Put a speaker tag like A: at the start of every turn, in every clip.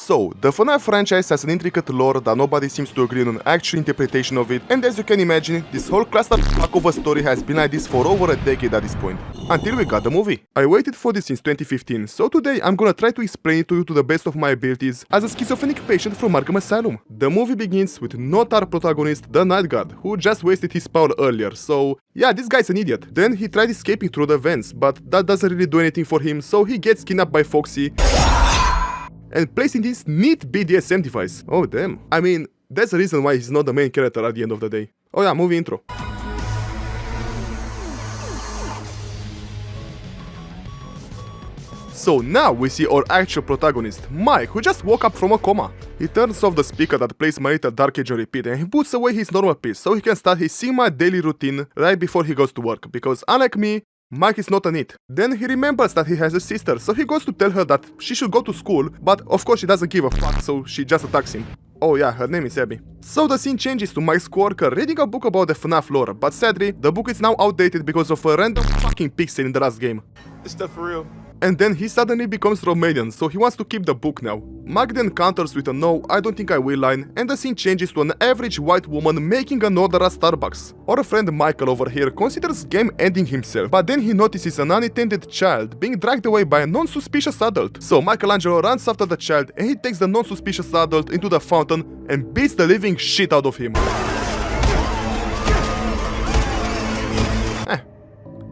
A: So, the FNAF franchise has an intricate lore that nobody seems to agree on an actual interpretation of it, and as you can imagine, this whole clusterfuck of a story has been like this for over a decade at this point. Until we got the movie. I waited for this since 2015, so today I'm gonna try to explain it to you to the best of my abilities as a schizophrenic patient from Arkham Asylum. The movie begins with not our protagonist, the Night Guard, who just wasted his power earlier, so yeah, this guy's an idiot. Then he tried escaping through the vents, but that doesn't really do anything for him, so he gets kidnapped by Foxy and placed in this neat BDSM device. Oh damn. I mean, that's the reason why he's not the main character at the end of the day. Oh yeah, movie intro. So now we see our actual protagonist, Mike, who just woke up from a coma. He turns off the speaker that plays My Little Dark Age on repeat and he puts away his normal piece so he can start his Sigma daily routine right before he goes to work, because unlike me, Mike is not a NEET. Then he remembers that he has a sister, so he goes to tell her that she should go to school, but of course she doesn't give a fuck, so she just attacks him. Oh yeah, her name is Abby. So the scene changes to Mike's coworker reading a book about the FNAF lore, but sadly, the book is now outdated because of a random fucking pixel in the last game.
B: This stuff for real.
A: And then he suddenly becomes Romanian, so he wants to keep the book now. Mike then counters with a "no, I don't think I will" line, and the scene changes to an average white woman making an order at Starbucks. Our friend Michael over here considers game ending himself, but then he notices an unattended child being dragged away by a non-suspicious adult. So Michelangelo runs after the child and he takes the non-suspicious adult into the fountain and beats the living shit out of him.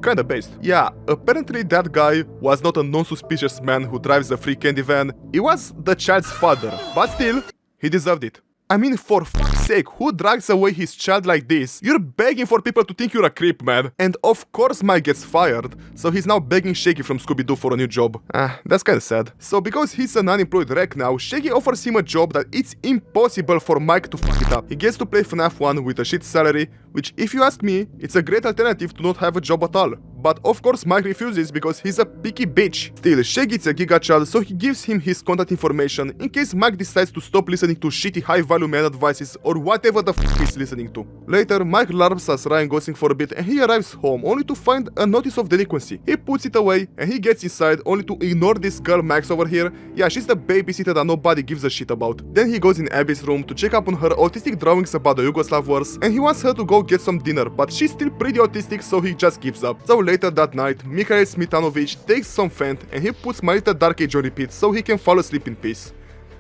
A: Kinda based. Yeah, apparently that guy was not a non-suspicious man who drives a free candy van. He was the child's father, but still, he deserved it. I mean, for fuck's sake, who drags away his child like this? You're begging for people to think you're a creep, man. And of course Mike gets fired, so he's now begging Shaggy from Scooby-Doo for a new job. That's kinda sad. So because he's an unemployed wreck now, Shaggy offers him a job that it's impossible for Mike to fuck it up. He gets to play FNAF 1 with a shit salary, which if you ask me, it's a great alternative to not have a job at all. But of course Mike refuses because he's a picky bitch. Still, Shaggy is a giga child, so he gives him his contact information in case Mike decides to stop listening to shitty high-value man advices or whatever the fuck he's listening to. Later, Mike larps as Ryan Gosling for a bit and he arrives home only to find a notice of delinquency. He puts it away and he gets inside only to ignore this girl Max over here. Yeah, she's the babysitter that nobody gives a shit about. Then he goes in Abby's room to check up on her autistic drawings about the Yugoslav wars and he wants her to go get some dinner, but she's still pretty autistic, so he just gives up. So later that night, Mikhail Smitanovic takes some Fent and he puts My Little Dark Age on repeat so he can fall asleep in peace.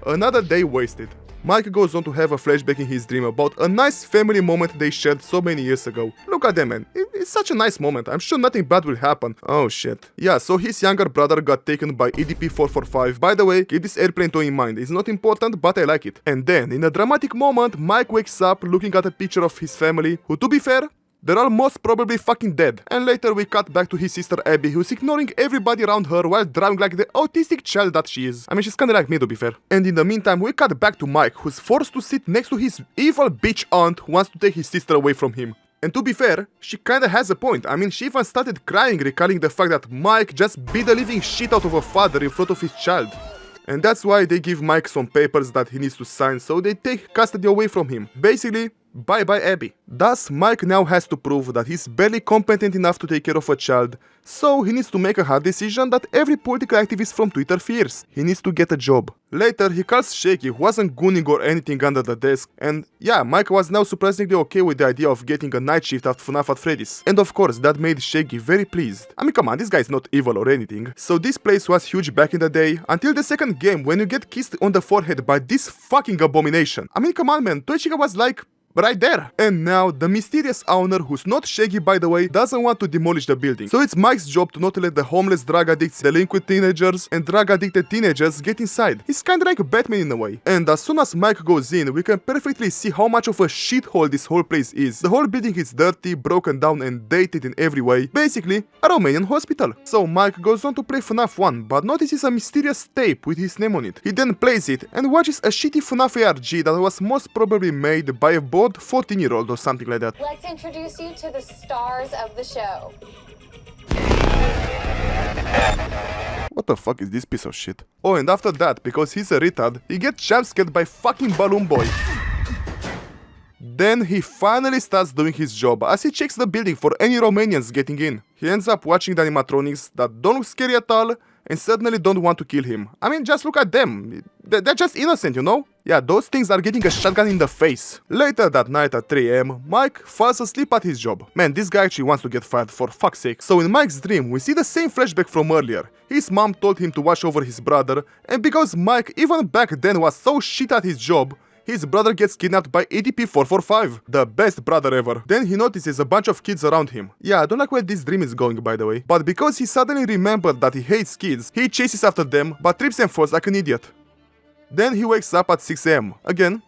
A: Another day wasted. Mike goes on to have a flashback in his dream about a nice family moment they shared so many years ago. Look at them, man. It's such a nice moment. I'm sure nothing bad will happen. Oh shit. Yeah, so his younger brother got taken by EDP-445. By the way, keep this airplane toy in mind. It's not important, but I like it. And then, in a dramatic moment, Mike wakes up looking at a picture of his family, who, to be fair, they're all most probably fucking dead. And later we cut back to his sister Abby, who's ignoring everybody around her while driving like the autistic child that she is. I mean, she's kinda like me, to be fair. And in the meantime, we cut back to Mike, who's forced to sit next to his evil bitch aunt who wants to take his sister away from him. And to be fair, she kinda has a point. I mean, she even started crying recalling the fact that Mike just beat the living shit out of her father in front of his child. And that's why they give Mike some papers that he needs to sign, so they take custody away from him. Basically, bye-bye Abby. Thus, Mike now has to prove that he's barely competent enough to take care of a child, so he needs to make a hard decision that every political activist from Twitter fears. He needs to get a job. Later, he calls Shaggy, who wasn't gooning or anything under the desk, and yeah, Mike was now surprisingly okay with the idea of getting a night shift at FNAF at Freddy's. And of course, that made Shaggy very pleased. I mean, come on, this guy's not evil or anything. So this place was huge back in the day, until the second game when you get kissed on the forehead by this fucking abomination. I mean, come on man, Toy Chica was like right there. And now, the mysterious owner, who's not Shaggy by the way, doesn't want to demolish the building. So it's Mike's job to not let the homeless drug addicts, delinquent teenagers, and drug addicted teenagers get inside. He's kinda like Batman in a way. And as soon as Mike goes in, we can perfectly see how much of a shithole this whole place is. The whole building is dirty, broken down, and dated in every way. Basically, a Romanian hospital. So Mike goes on to play FNAF 1, but notices a mysterious tape with his name on it. He then plays it, and watches a shitty FNAF ARG that was most probably made by a bored 14-year-old or something like that.
C: Let's introduce you to the stars of the show.
A: What the fuck is this piece of shit? Oh, and after that, because he's a retard, he gets jump-scared by fucking Balloon Boy. Then he finally starts doing his job as he checks the building for any Romanians getting in. He ends up watching the animatronics that don't look scary at all, and suddenly don't want to kill him. I mean, just look at them. They're just innocent, you know? Yeah, those things are getting a shotgun in the face. Later that night at 3 AM, Mike falls asleep at his job. Man, this guy actually wants to get fired, for fuck's sake. So in Mike's dream, we see the same flashback from earlier. His mom told him to watch over his brother, and because Mike even back then was so shit at his job, his brother gets kidnapped by EDP-445, the best brother ever. Then he notices a bunch of kids around him. Yeah, I don't like where this dream is going, by the way. But because he suddenly remembered that he hates kids, he chases after them, but trips and falls like an idiot. Then he wakes up at 6 AM. Again,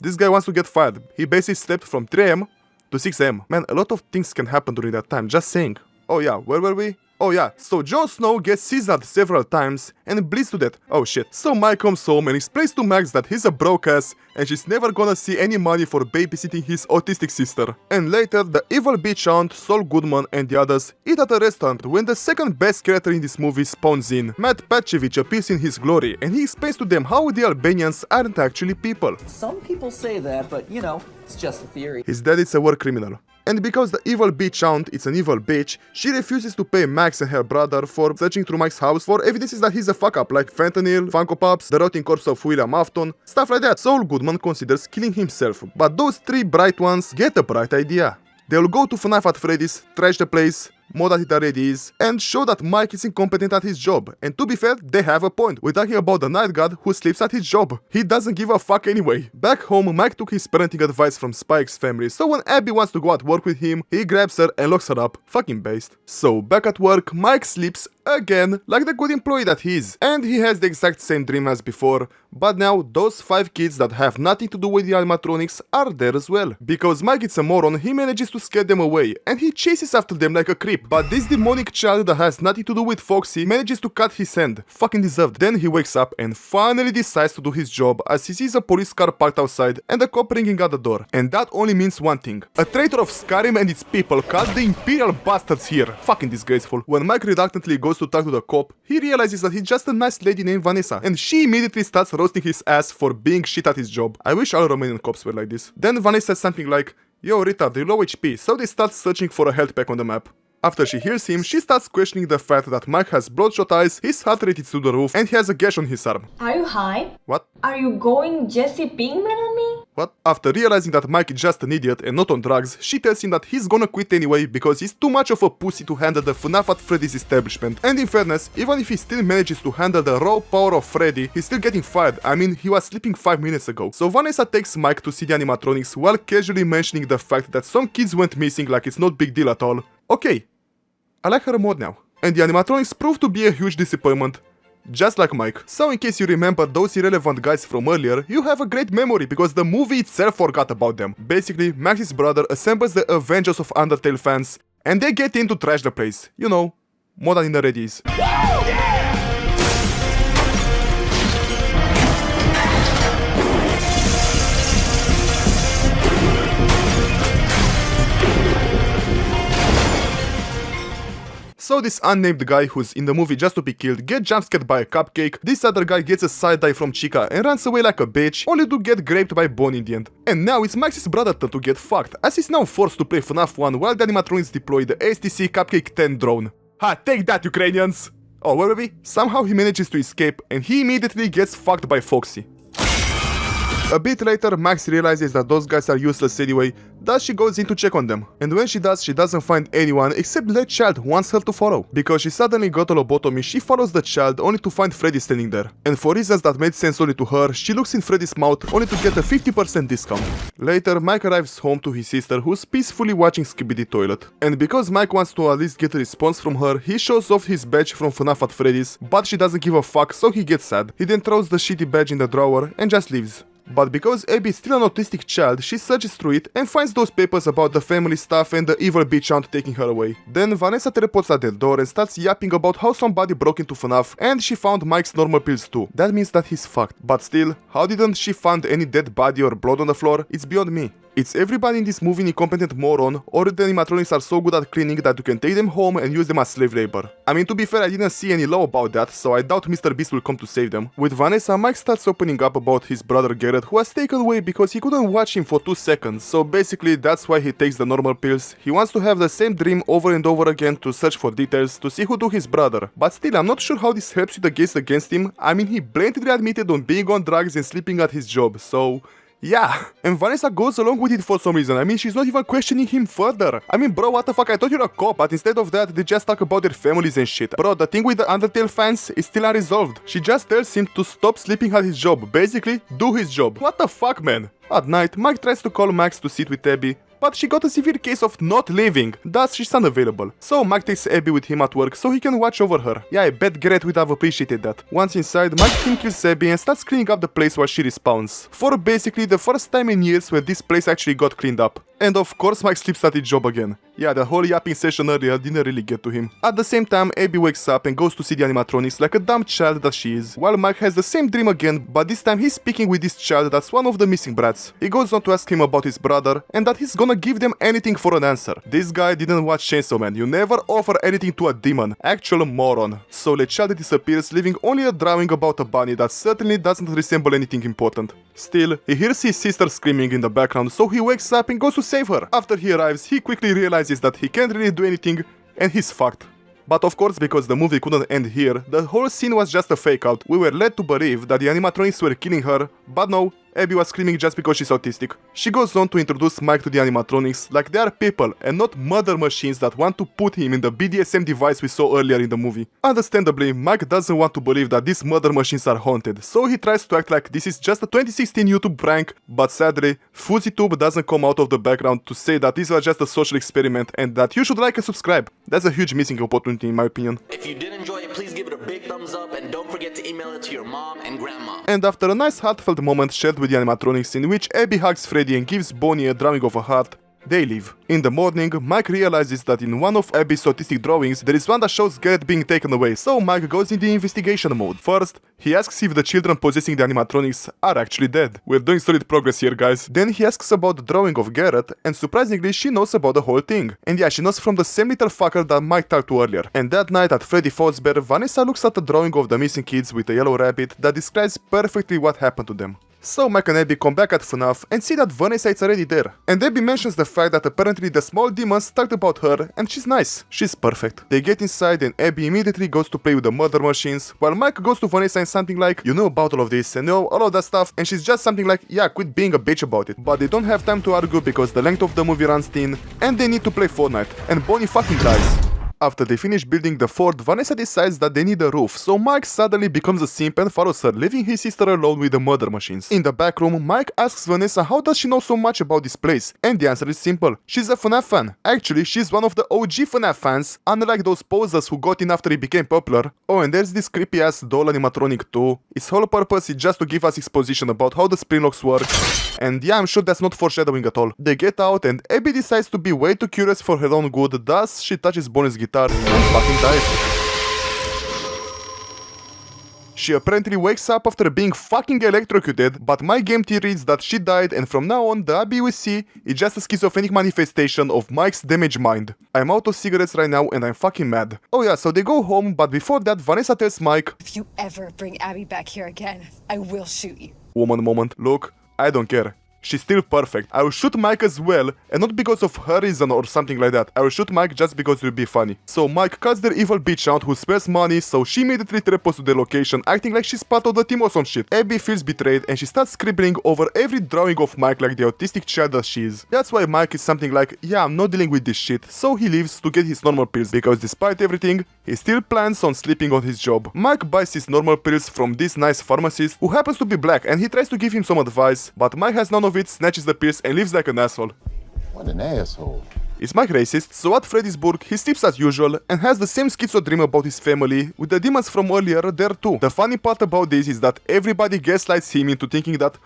A: this guy wants to get fired. He basically slept from 3 AM to 6 AM. Man, a lot of things can happen during that time, just saying. Oh yeah, where were we? Oh yeah, so Jon Snow gets scissored several times and bleeds to death. Oh shit. So Mike comes home and explains to Max that he's a broke ass and she's never gonna see any money for babysitting his autistic sister. And later, the evil bitch aunt, Saul Goodman and the others eat at a restaurant when the second best character in this movie spawns in. Matt Patchevich appears in his glory and he explains to them how the Albanians aren't actually people.
B: Some people say that, but you know, it's just a theory.
A: His dad is a war criminal. And because the evil bitch aunt is an evil bitch, she refuses to pay Max and her brother for searching through Mike's house for evidences that he's a fuck up, like fentanyl, Funko Pops, the rotting corpse of William Afton, stuff like that. Saul Goodman considers killing himself, but those three bright ones get a bright idea. They'll go to FNAF at Freddy's, trash the place, mod that it already is, and show that Mike is incompetent at his job. And to be fair, they have a point. We're talking about the night guard who sleeps at his job. He doesn't give a fuck anyway. Back home, Mike took his parenting advice from Spike's family, so when Abby wants to go at work with him, he grabs her and locks her up. Fucking based. So back at work, Mike sleeps again, like the good employee that he is. And he has the exact same dream as before, but now those 5 kids that have nothing to do with the animatronics are there as well. Because Mike is a moron, he manages to scare them away, and he chases after them like a creep. But this demonic child that has nothing to do with Foxy manages to cut his hand. Fucking deserved. Then he wakes up and finally decides to do his job as he sees a police car parked outside and a cop ringing at the door. And that only means one thing. A traitor of Skyrim and its people called the Imperial Bastards here. Fucking disgraceful. When Mike reluctantly goes to talk to the cop, he realizes that he's just a nice lady named Vanessa, and she immediately starts roasting his ass for being shit at his job. I wish all Romanian cops were like this. Then Vanessa says something like, "Yo, retard, you're low HP," so they start searching for a health pack on the map. After she hears him, she starts questioning the fact that Mike has bloodshot eyes, his heart rate is through the roof, and he has a gash on his arm.
D: Are you high?
A: What?
D: Are you going Jesse Pinkman on me?
A: What? After realizing that Mike is just an idiot and not on drugs, she tells him that he's gonna quit anyway because he's too much of a pussy to handle the FNAF at Freddy's establishment. And in fairness, even if he still manages to handle the raw power of Freddy, he's still getting fired. I mean, he was sleeping 5 minutes ago. So Vanessa takes Mike to see the animatronics while casually mentioning the fact that some kids went missing like it's not big deal at all. Okay, I like her more now. And the animatronics proved to be a huge disappointment. Just like Mike. So in case you remember those irrelevant guys from earlier, you have a great memory because the movie itself forgot about them. Basically, Max's brother assembles the Avengers of Undertale fans and they get in to trash the place. You know, more than it already is. So this unnamed guy who's in the movie just to be killed gets jumpscared by a cupcake, this other guy gets a side eye from Chica and runs away like a bitch, only to get raped by Bonnie in the end. And now it's Max's brother turn to get fucked, as he's now forced to play FNAF 1 while the animatronics deploy the STC Cupcake 10 drone. Ha, take that, Ukrainians! Oh, where were we? Somehow he manages to escape and he immediately gets fucked by Foxy. A bit later, Max realizes that those guys are useless anyway, thus she goes in to check on them. And when she does, she doesn't find anyone except that child who wants her to follow. Because she suddenly got a lobotomy, she follows the child only to find Freddy standing there. And for reasons that made sense only to her, she looks in Freddy's mouth only to get a 50% discount. Later, Mike arrives home to his sister who's peacefully watching Skibidi Toilet. And because Mike wants to at least get a response from her, he shows off his badge from FNAF at Freddy's, but she doesn't give a fuck, so he gets sad. He then throws the shitty badge in the drawer and just leaves. But because Abby is still an autistic child, she searches through it and finds those papers about the family stuff and the evil bitch aunt taking her away. Then Vanessa teleports at the door and starts yapping about how somebody broke into FNAF and she found Mike's normal pills too. That means that he's fucked. But still, how didn't she find any dead body or blood on the floor? It's beyond me. It's everybody in this movie an incompetent moron, or the animatronics are so good at cleaning that you can take them home and use them as slave labor. I mean, to be fair, I didn't see any law about that, so I doubt Mr. Beast will come to save them. With Vanessa, Mike starts opening up about his brother Garrett, who was taken away because he couldn't watch him for 2 seconds, so basically that's why he takes the normal pills. He wants to have the same dream over and over again to search for details, to see who took his brother. But still, I'm not sure how this helps with the case against him. I mean, he blatantly admitted on being on drugs and sleeping at his job, so... yeah, and Vanessa goes along with it for some reason. I mean, she's not even questioning him further. I mean, bro, what the fuck, I thought you're a cop, but instead of that, they just talk about their families and shit. Bro, the thing with the Undertale fans is still unresolved. She just tells him to stop sleeping at his job, basically, do his job. What the fuck, man? At night, Mike tries to call Max to sit with Abby, but she got a severe case of not leaving, thus she's unavailable. So Mike takes Abby with him at work so he can watch over her. Yeah, I bet Garrett would have appreciated that. Once inside, Mike team kills Abby and starts cleaning up the place while she respawns. For basically the first time in years when this place actually got cleaned up. And of course Mike sleeps at his job again. Yeah, the whole yapping session earlier didn't really get to him. At the same time, Abby wakes up and goes to see the animatronics like a dumb child that she is. While Mike has the same dream again, but this time he's speaking with this child that's one of the missing brats. He goes on to ask him about his brother and that he's gonna give them anything for an answer. This guy didn't watch Chainsaw Man. You never offer anything to a demon. Actual moron. So the child disappears, leaving only a drawing about a bunny that certainly doesn't resemble anything important. Still, he hears his sister screaming in the background, so he wakes up and goes to save her. After he arrives, he quickly realizes that he can't really do anything and he's fucked. But of course, because the movie couldn't end here, the whole scene was just a fake out. We were led to believe that the animatronics were killing her, but no, Abby was screaming just because she's autistic. She goes on to introduce Mike to the animatronics like they are people and not murder machines that want to put him in the BDSM device we saw earlier in the movie. Understandably, Mike doesn't want to believe that these murder machines are haunted, so he tries to act like this is just a 2016 YouTube prank, but sadly, FuzzyTube doesn't come out of the background to say that this was just a social experiment and that you should like and subscribe. That's a huge missing opportunity in my opinion.
E: If you did enjoy it, please give it a big thumbs up and don't forget to email it to your mom and grandma.
A: And after a nice heartfelt moment shared with the animatronics in which Abby hugs Freddy and gives Bonnie a drawing of a heart, they leave. In the morning, Mike realizes that in one of Abby's autistic drawings, there is one that shows Garrett being taken away, so Mike goes into investigation mode. First, he asks if the children possessing the animatronics are actually dead. We're doing solid progress here, guys. Then he asks about the drawing of Garrett, and surprisingly, she knows about the whole thing. And yeah, she knows from the same little fucker that Mike talked to earlier. And that night at Freddy Fazbear, Vanessa looks at the drawing of the missing kids with a yellow rabbit that describes perfectly what happened to them. So Mike and Abby come back at FNAF and see that Vanessa is already there. And Abby mentions the fact that apparently the small demons talked about her and she's nice. She's perfect. They get inside and Abby immediately goes to play with the murder machines, while Mike goes to Vanessa and something like, you know about all of this and all of that stuff, and she's just something like, yeah, quit being a bitch about it. But they don't have time to argue because the length of the movie runs thin and they need to play Fortnite. And Bonnie fucking dies. After they finish building the fort, Vanessa decides that they need a roof, so Mike suddenly becomes a simp and follows her, leaving his sister alone with the murder machines. In the back room, Mike asks Vanessa how does she know so much about this place, and the answer is simple. She's a FNAF fan. Actually, she's one of the OG FNAF fans, unlike those posers who got in after it became popular. Oh, and there's this creepy ass doll animatronic too. Its whole purpose is just to give us exposition about how the spring locks work. And yeah, I'm sure that's not foreshadowing at all. They get out and Abby decides to be way too curious for her own good, thus she touches Bonnie's guitar and fucking dies. She apparently wakes up after being fucking electrocuted, but my game theory reads that she died and from now on the Abby we see is just a schizophrenic manifestation of Mike's damaged mind. I'm out of cigarettes right now and I'm fucking mad. Oh yeah, so they go home, but before that Vanessa tells Mike,
F: if you ever bring Abby back here again, I will shoot you.
A: Woman moment, look, I don't care. She's still perfect. I will shoot Mike as well, and not because of her reason or something like that. I will shoot Mike just because it will be funny. So Mike cuts their evil bitch out who spares money, so she immediately teleports to their location, acting like she's part of the team or some shit. Abby feels betrayed and she starts scribbling over every drawing of Mike like the autistic child that she is. That's why Mike is something like, yeah, I'm not dealing with this shit, so he leaves to get his normal pills, because despite everything, he still plans on sleeping on his job. Mike buys his normal pills from this nice pharmacist who happens to be black, and he tries to give him some advice, but Mike has none of it, snatches the pills and lives like an asshole.
G: What an asshole.
A: Is Mike racist? So at Freddy'sburg, he sleeps as usual and has the same schizo dream about his family, with the demons from earlier there too. The funny part about this is that everybody gaslights him into thinking that,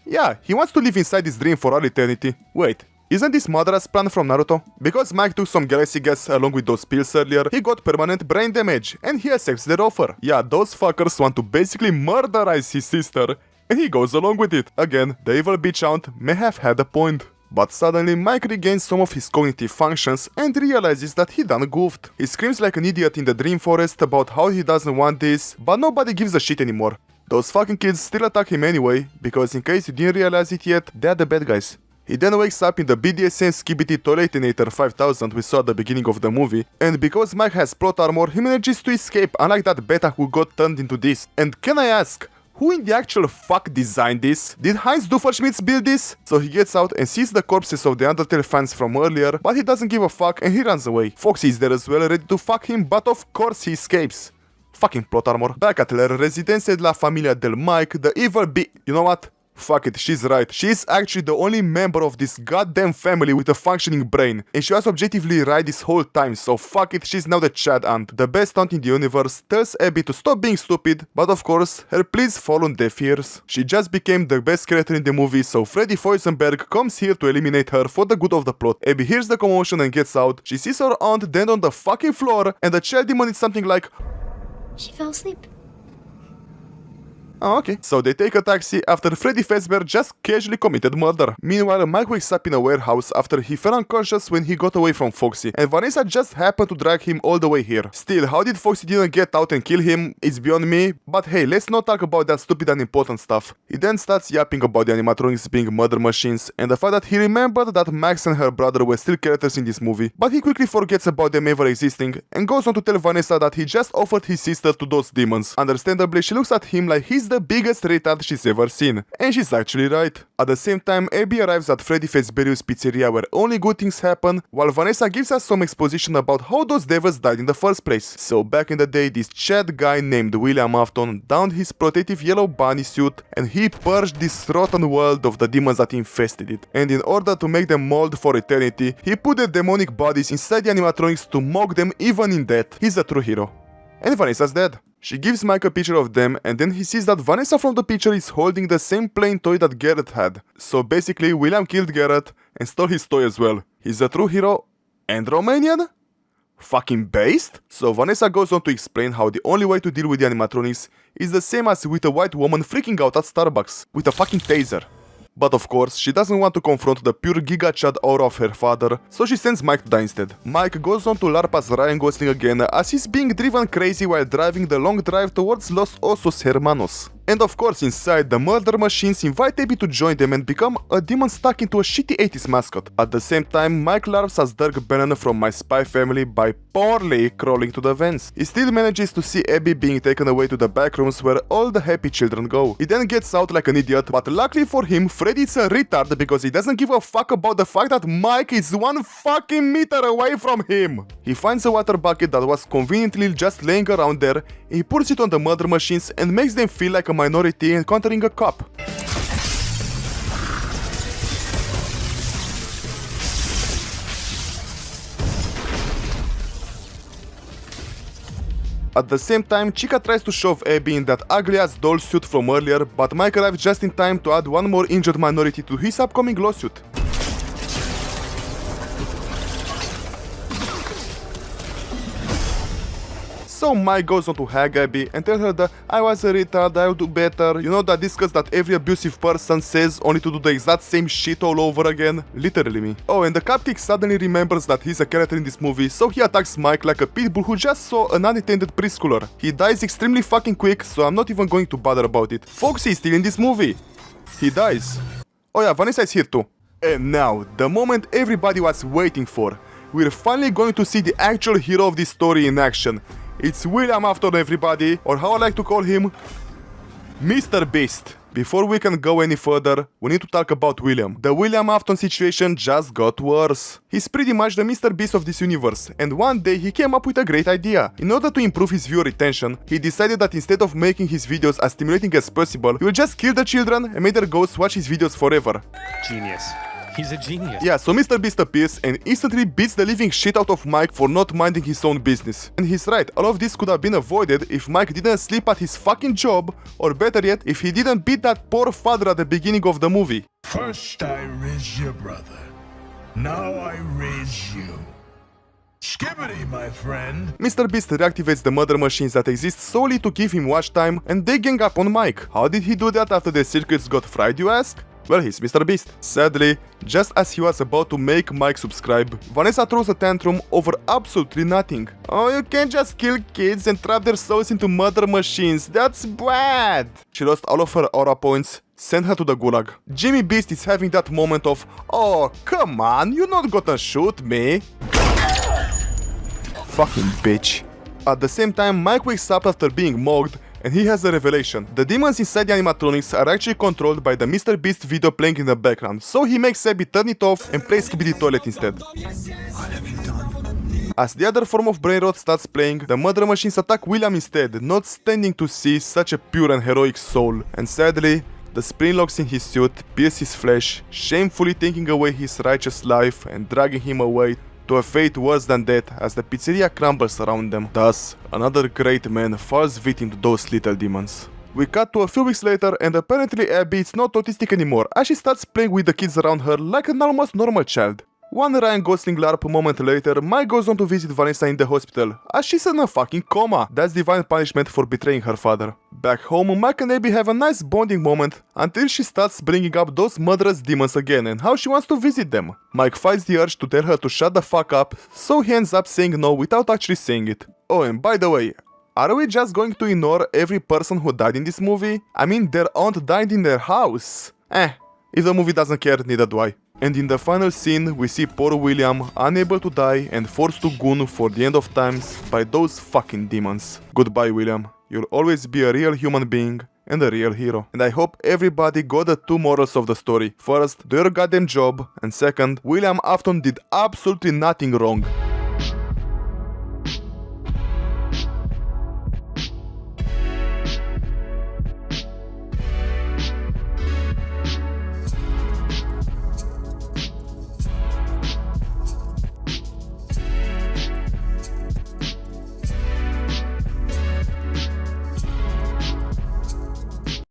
A: yeah, he wants to live inside this dream for all eternity. Wait, isn't this Madara's plan from Naruto? Because Mike took some galaxy gas along with those pills earlier, he got permanent brain damage, and he accepts their offer. Yeah, those fuckers want to basically murderize his sister, and he goes along with it. Again, the evil bitch aunt may have had a point. But suddenly Mike regains some of his cognitive functions and realizes that he done goofed. He screams like an idiot in the dream forest about how he doesn't want this, but nobody gives a shit anymore. Those fucking kids still attack him anyway, because in case you didn't realize it yet, they're the bad guys. He then wakes up in the BDSM Skibidi Toiletinator 5000 we saw at the beginning of the movie, and because Mike has plot armor, he manages to escape, unlike that beta who got turned into this. And can I ask, who in the actual fuck designed this? Did Heinz Doofenshmirtz build this? So he gets out and sees the corpses of the Undertale fans from earlier, but he doesn't give a fuck and he runs away. Foxy is there as well, ready to fuck him, but of course he escapes. Fucking plot armor. Back at la residencia de la familia del Mike, the evil You know what? Fuck it, she's right. She's actually the only member of this goddamn family with a functioning brain. And she was objectively right this whole time, so fuck it, she's now the Chad aunt. The best aunt in the universe tells Abby to stop being stupid, but of course, her pleas fall on deaf ears. She just became the best character in the movie, so Freddy Foisenberg comes here to eliminate her for the good of the plot. Abby hears the commotion and gets out. She sees her aunt dead on the fucking floor, and the child demon is something like,
H: She fell asleep.
A: oh, okay. So they take a taxi after Freddy Fazbear just casually committed murder. Meanwhile, Mike wakes up in a warehouse after he fell unconscious when he got away from Foxy, and Vanessa just happened to drag him all the way here. Still, how did Foxy didn't get out and kill him? It's beyond me, but hey, let's not talk about that stupid unimportant stuff. He then starts yapping about the animatronics being murder machines, and the fact that he remembered that Max and her brother were still characters in this movie, but he quickly forgets about them ever existing, and goes on to tell Vanessa that he just offered his sister to those demons. Understandably, she looks at him like he's the biggest retard she's ever seen. And she's actually right. At the same time, Abby arrives at Freddy Fazbear's pizzeria where only good things happen, while Vanessa gives us some exposition about how those devils died in the first place. So back in the day, this Chad guy named William Afton donned his protective yellow bunny suit and he purged this rotten world of the demons that infested it. And in order to make them mold for eternity, he put the demonic bodies inside the animatronics to mock them even in death. He's a true hero. And Vanessa's dead. She gives Mike a picture of them, and then he sees that Vanessa from the picture is holding the same plain toy that Garrett had. So basically, William killed Garrett and stole his toy as well. He's a true hero and Romanian? Fucking based? So Vanessa goes on to explain how the only way to deal with the animatronics is the same as with a white woman freaking out at Starbucks with a fucking taser. But of course, she doesn't want to confront the pure Giga Chad aura of her father, so she sends Mike to die instead. Mike goes on to LARP as Ryan Gosling again, as he's being driven crazy while driving the long drive towards Los Osos Hermanos. And of course, inside, the murder machines invite Abby to join them and become a demon stuck into a shitty 80s mascot. At the same time, Mike LARPs as Dirk Bannon from My Spy Family by poorly crawling to the vents. He still manages to see Abby being taken away to the back rooms where all the happy children go. He then gets out like an idiot, but luckily for him, Freddy is a retard because he doesn't give a fuck about the fact that Mike is 1 fucking meter away from him. He finds a water bucket that was conveniently just laying around there, he puts it on the murder machines and makes them feel like a minority encountering a cop. At the same time, Chica tries to shove Abby in that ugly-ass doll suit from earlier, but Mike arrives just in time to add one more injured minority to his upcoming lawsuit. So Mike goes on to hag Abby and tell her that I was a retard, I'll do better, you know that discuss that every abusive person says only to do the exact same shit all over again, literally me. Oh, and the cupcake suddenly remembers that he's a character in this movie, so he attacks Mike like a pitbull who just saw an unattended preschooler. He dies extremely fucking quick, so I'm not even going to bother about it. Foxy is still in this movie. He dies. Oh yeah, Vanessa is here too. And now, the moment everybody was waiting for. We're finally going to see the actual hero of this story in action. It's William Afton, everybody, or how I like to call him, Mr. Beast. Before we can go any further, we need to talk about William. The William Afton situation just got worse. He's pretty much the Mr. Beast of this universe, and one day he came up with a great idea. In order to improve his viewer retention, he decided that instead of making his videos as stimulating as possible, he will just kill the children and make their ghosts watch his videos forever.
I: Genius. He's a genius.
A: Yeah, so Mr. Beast appears and instantly beats the living shit out of Mike for not minding his own business. And he's right, all of this could have been avoided if Mike didn't sleep at his fucking job, or better yet, if he didn't beat that poor father at the beginning of the movie.
J: First I raised your brother, now I raise you. Skibbity, my friend.
A: Mr. Beast reactivates the murder machines that exist solely to give him watch time, and they gang up on Mike. How did he do that after the circuits got fried, you ask? Well, he's Mr. Beast. Sadly, just as he was about to make Mike subscribe, Vanessa throws a tantrum over absolutely nothing. Oh, you can't just kill kids and trap their souls into murder machines, that's bad! She lost all of her aura points, sent her to the gulag. Jimmy Beast is having that moment of, oh, come on, you're not gonna shoot me. Fucking bitch. At the same time, Mike wakes up after being mocked, and he has a revelation. The demons inside the animatronics are actually controlled by the Mr. Beast video playing in the background, so he makes Abby turn it off and play Skibidi Toilet instead. As the other form of brain rot starts playing, the murder machines attack William instead, not standing to see such a pure and heroic soul. And sadly, the spring locks in his suit pierce his flesh, shamefully taking away his righteous life and dragging him away to a fate worse than death as the pizzeria crumbles around them. Thus, another great man falls victim to those little demons. We cut to a few weeks later, and apparently Abby is not autistic anymore as she starts playing with the kids around her like an almost normal child. One Ryan Gosling LARP moment later, Mike goes on to visit Vanessa in the hospital, as she's in a fucking coma. That's divine punishment for betraying her father. Back home, Mike and Abby have a nice bonding moment, until she starts bringing up those murderous demons again and how she wants to visit them. Mike fights the urge to tell her to shut the fuck up, so he ends up saying no without actually saying it. Oh, and by the way, are we just going to ignore every person who died in this movie? I mean, their aunt died in their house. If the movie doesn't care, neither do I. And in the final scene, we see poor William unable to die and forced to goon for the end of times by those fucking demons. Goodbye, William. You'll always be a real human being and a real hero. And I hope everybody got the two morals of the story. First, do your goddamn job, and second, William Afton did absolutely nothing wrong.